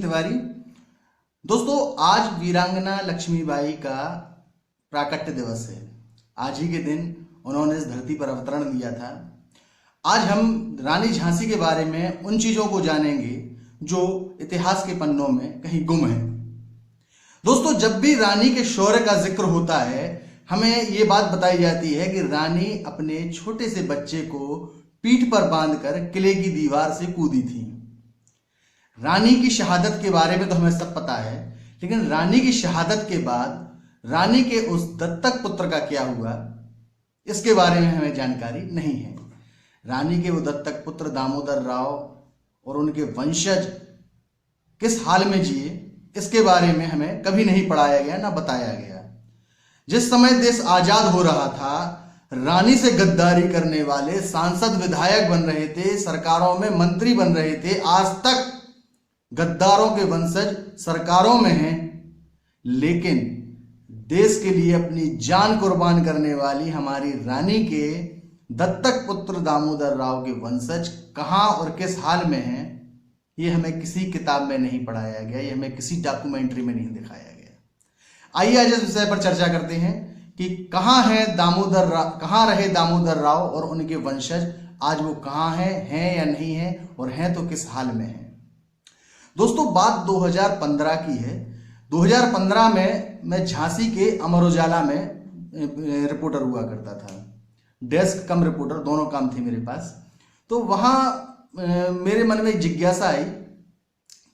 तिवारी। दोस्तों, आज वीरांगना लक्ष्मीबाई का प्राकट्य दिवस है। आज ही के दिन उन्होंने इस धरती पर अवतरण लिया था। आज हम रानी झांसी के बारे में उन चीजों को जानेंगे जो इतिहास के पन्नों में कहीं गुम है। दोस्तों, जब भी रानी के शौर्य का जिक्र होता है, हमें ये बात बताई जाती है कि रानी अपने छोटे से बच्चे को पीठ पर बांधकर किले की दीवार से कूदी थी। रानी की शहादत के बारे में तो हमें सब पता है, लेकिन रानी की शहादत के बाद रानी के उस दत्तक पुत्र का क्या हुआ, इसके बारे में हमें जानकारी नहीं है। रानी के वो दत्तक पुत्र दामोदर राव और उनके वंशज किस हाल में जिए, इसके बारे में हमें कभी नहीं पढ़ाया गया, ना बताया गया। जिस समय देश आजाद हो रहा था, रानी से गद्दारी करने वाले सांसद विधायक बन रहे थे, सरकारों में मंत्री बन रहे थे। आज तक गद्दारों के वंशज सरकारों में हैं, लेकिन देश के लिए अपनी जान कुर्बान करने वाली हमारी रानी के दत्तक पुत्र दामोदर राव के वंशज कहां और किस हाल में हैं, ये हमें किसी किताब में नहीं पढ़ाया गया, ये हमें किसी डॉक्यूमेंट्री में नहीं दिखाया गया। आइए आज इस विषय पर चर्चा करते हैं कि कहां रहे दामोदर राव और उनके वंशज। आज वो कहां हैं या नहीं हैं, और हैं तो किस हाल में हैं। दोस्तों, बात 2015 की है। 2015 में मैं झांसी के अमर उजाला में रिपोर्टर हुआ करता था। डेस्क कम रिपोर्टर, दोनों काम थे मेरे पास। तो वहाँ मेरे मन में एक जिज्ञासा आई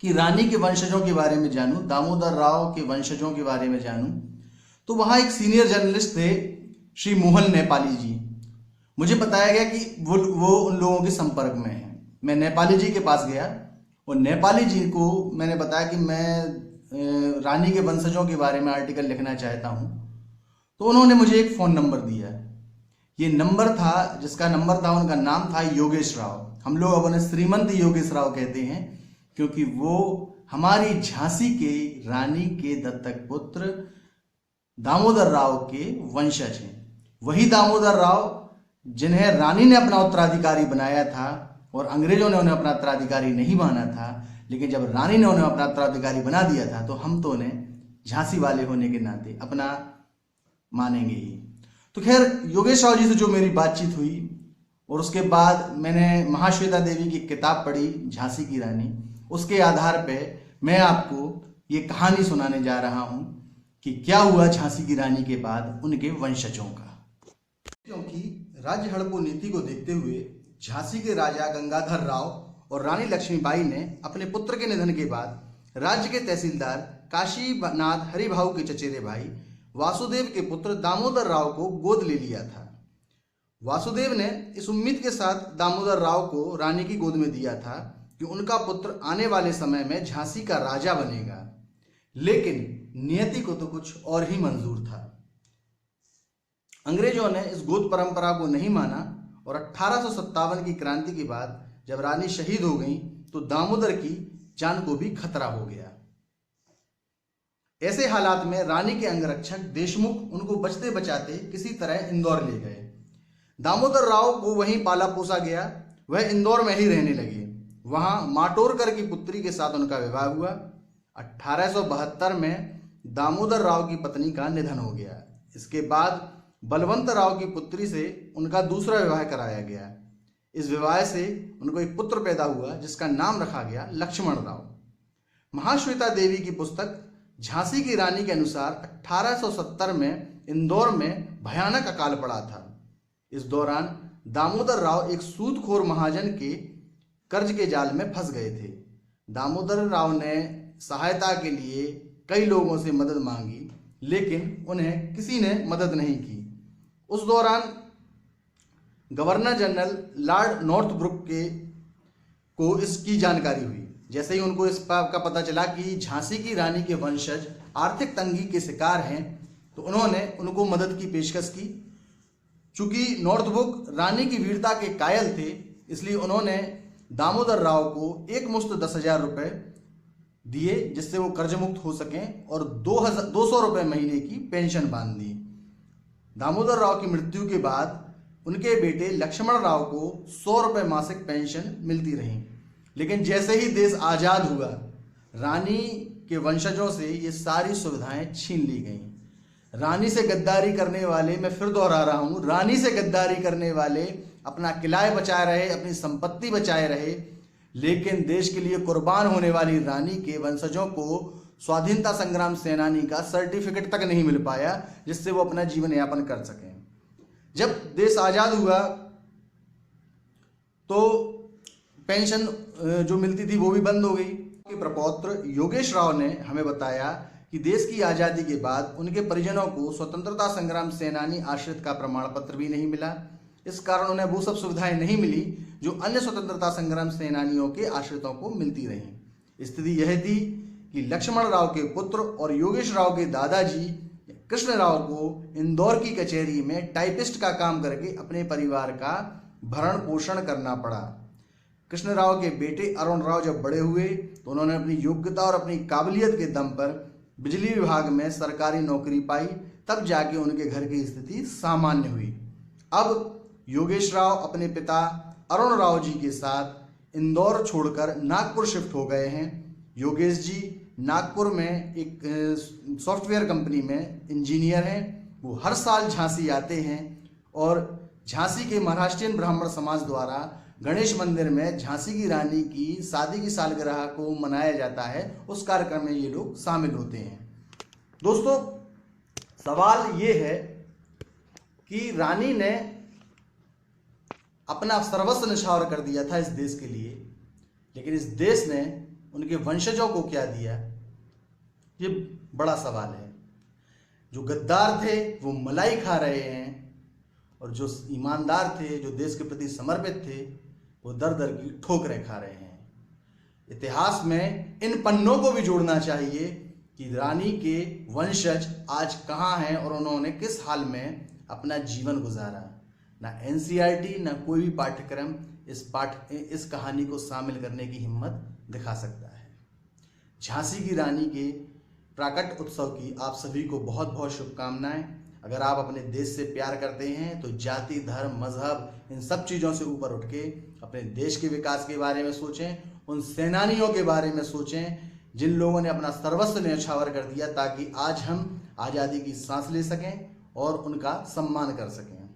कि रानी के वंशजों के बारे में जानूं, दामोदर राव के वंशजों के बारे में जानूं। तो वहाँ एक सीनियर जर्नलिस्ट थे, श्री मोहन नेपाली जी। मुझे बताया गया कि वो उन लोगों के संपर्क में हैं। मैं नेपाली जी के पास गया और नेपाली जी को मैंने बताया कि मैं रानी के वंशजों के बारे में आर्टिकल लिखना चाहता हूँ। तो उन्होंने मुझे एक फ़ोन नंबर दिया। ये नंबर था, जिसका नंबर था, उनका नाम था योगेश राव। हम लोग अब उन्हें श्रीमंत योगेश राव कहते हैं, क्योंकि वो हमारी झांसी के रानी के दत्तक पुत्र दामोदर राव के वंशज हैं। वही दामोदर राव जिन्हें रानी ने अपना उत्तराधिकारी बनाया था और अंग्रेजों ने उन्हें अपना उत्तराधिकारी नहीं माना था। लेकिन जब रानी ने उन्हें अपना उत्तराधिकारी बना दिया था, तो हम तो उन्हें झांसी वाले होने के नाते अपना मानेंगे ही। तो खैर, योगेश राव जी से जो मेरी बातचीत हुई, और उसके बाद मैंने महाश्वेता देवी की किताब पढ़ी, झांसी की रानी। उसके आधार पे मैं आपको ये कहानी सुनाने जा रहा हूं कि क्या हुआ झांसी की रानी के बाद उनके वंशजों का। क्योंकि राज्य हड़पो नीति को देखते हुए झांसी के राजा गंगाधर राव और रानी लक्ष्मीबाई ने अपने पुत्र के निधन के बाद राज्य के तहसीलदार काशीनाथ हरिभाऊ के चचेरे भाई वासुदेव के पुत्र दामोदर राव को गोद ले लिया था। वासुदेव ने इस उम्मीद के साथ दामोदर राव को रानी की गोद में दिया था कि उनका पुत्र आने वाले समय में झांसी का राजा बनेगा। लेकिन नियति को तो कुछ और ही मंजूर था। अंग्रेजों ने इस गोद परंपरा को नहीं माना और 1857 की क्रांति के बाद जब रानी शहीद हो गई, तो दामोदर की जान को भी खतरा हो गया। ऐसे हालात में रानी के अंगरक्षक देशमुख उनको बचते बचाते किसी तरह इंदौर ले गए। दामोदर राव को वहीं पाला पोसा गया। वह इंदौर में ही रहने लगे। वहां माटोरकर की पुत्री के साथ उनका विवाह हुआ। 1872 में दामोदर राव की पत्नी का निधन हो गया। इसके बाद बलवंत राव की पुत्री से उनका दूसरा विवाह कराया गया। इस विवाह से उनको एक पुत्र पैदा हुआ, जिसका नाम रखा गया लक्ष्मण राव। महाश्वेता देवी की पुस्तक झांसी की रानी के अनुसार 1870 में इंदौर में भयानक अकाल पड़ा था। इस दौरान दामोदर राव एक सूदखोर महाजन के कर्ज के जाल में फंस गए थे। दामोदर राव ने सहायता के लिए कई लोगों से मदद मांगी, लेकिन उन्हें किसी ने मदद नहीं की। उस दौरान गवर्नर जनरल लॉर्ड नॉर्थब्रुक को इसकी जानकारी हुई। जैसे ही उनको इस बात का पता चला कि झांसी की रानी के वंशज आर्थिक तंगी के शिकार हैं, तो उन्होंने उनको मदद की पेशकश की। चूंकि नॉर्थब्रुक रानी की वीरता के कायल थे, इसलिए उन्होंने दामोदर राव को एक मुश्त 10,000 रुपये दिए, जिससे वो कर्ज मुक्त हो सकें, और 200 रुपये महीने की पेंशन बांध दी। दामोदर राव की मृत्यु के बाद उनके बेटे लक्ष्मण राव को 100 रुपये मासिक पेंशन मिलती रही। लेकिन जैसे ही देश आज़ाद हुआ, रानी के वंशजों से ये सारी सुविधाएं छीन ली गईं। रानी से गद्दारी करने वाले, मैं फिर दोहरा रहा हूं, रानी से गद्दारी करने वाले अपना किलाए बचाए रहे, अपनी संपत्ति बचाए रहे, लेकिन देश के लिए कुर्बान होने वाली रानी के वंशजों को स्वाधीनता संग्राम सेनानी का सर्टिफिकेट तक नहीं मिल पाया जिससे वो अपना जीवन यापन कर सकें। जब देश आजाद हुआ तो पेंशन जो मिलती थी वो भी बंद हो गई। के प्रपौत्र योगेश राव ने हमें बताया कि देश की आजादी के बाद उनके परिजनों को स्वतंत्रता संग्राम सेनानी आश्रित का प्रमाण पत्र भी नहीं मिला। इस कारण उन्हें वो सब सुविधाएं नहीं मिली जो अन्य स्वतंत्रता संग्राम सेनानियों के आश्रितों को मिलती रहीं। स्थिति यह थी कि लक्ष्मण राव के पुत्र और योगेश राव के दादाजी कृष्ण राव को इंदौर की कचहरी में टाइपिस्ट का काम करके अपने परिवार का भरण पोषण करना पड़ा। कृष्ण राव के बेटे अरुण राव जब बड़े हुए तो उन्होंने अपनी योग्यता और अपनी काबिलियत के दम पर बिजली विभाग में सरकारी नौकरी पाई, तब जाके उनके घर की स्थिति सामान्य हुई। अब योगेश राव अपने पिता अरुण राव जी के साथ इंदौर छोड़कर नागपुर शिफ्ट हो गए हैं। योगेश जी नागपुर में एक सॉफ्टवेयर कंपनी में इंजीनियर हैं। वो हर साल झांसी आते हैं और झांसी के महाराष्ट्रीयन ब्राह्मण समाज द्वारा गणेश मंदिर में झांसी की रानी की शादी की सालगिरह को मनाया जाता है, उस कार्यक्रम में ये लोग शामिल होते हैं। दोस्तों, सवाल ये है कि रानी ने अपना सर्वस्व निछावर कर दिया था इस देश के लिए, लेकिन इस देश ने उनके वंशजों को क्या दिया, ये बड़ा सवाल है। जो गद्दार थे वो मलाई खा रहे हैं और जो ईमानदार थे, जो देश के प्रति समर्पित थे, वो दर दर की ठोकरें खा रहे हैं। इतिहास में इन पन्नों को भी जोड़ना चाहिए कि रानी के वंशज आज कहाँ हैं और उन्होंने किस हाल में अपना जीवन गुजारा। ना एनसीईआरटी ना कोई भी पाठ्यक्रम इस कहानी को शामिल करने की हिम्मत दिखा सकता है। झांसी की रानी के प्राकट्य उत्सव की आप सभी को बहुत बहुत शुभकामनाएं। अगर आप अपने देश से प्यार करते हैं तो जाति, धर्म, मजहब, इन सब चीज़ों से ऊपर उठ के अपने देश के विकास के बारे में सोचें, उन सेनानियों के बारे में सोचें जिन लोगों ने अपना सर्वस्व न्यौछावर कर दिया ताकि आज हम आज़ादी की सांस ले सकें और उनका सम्मान कर सकें।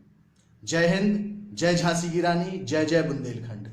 जय हिंद, जय झांसी की रानी, जय जय बुंदेलखंड।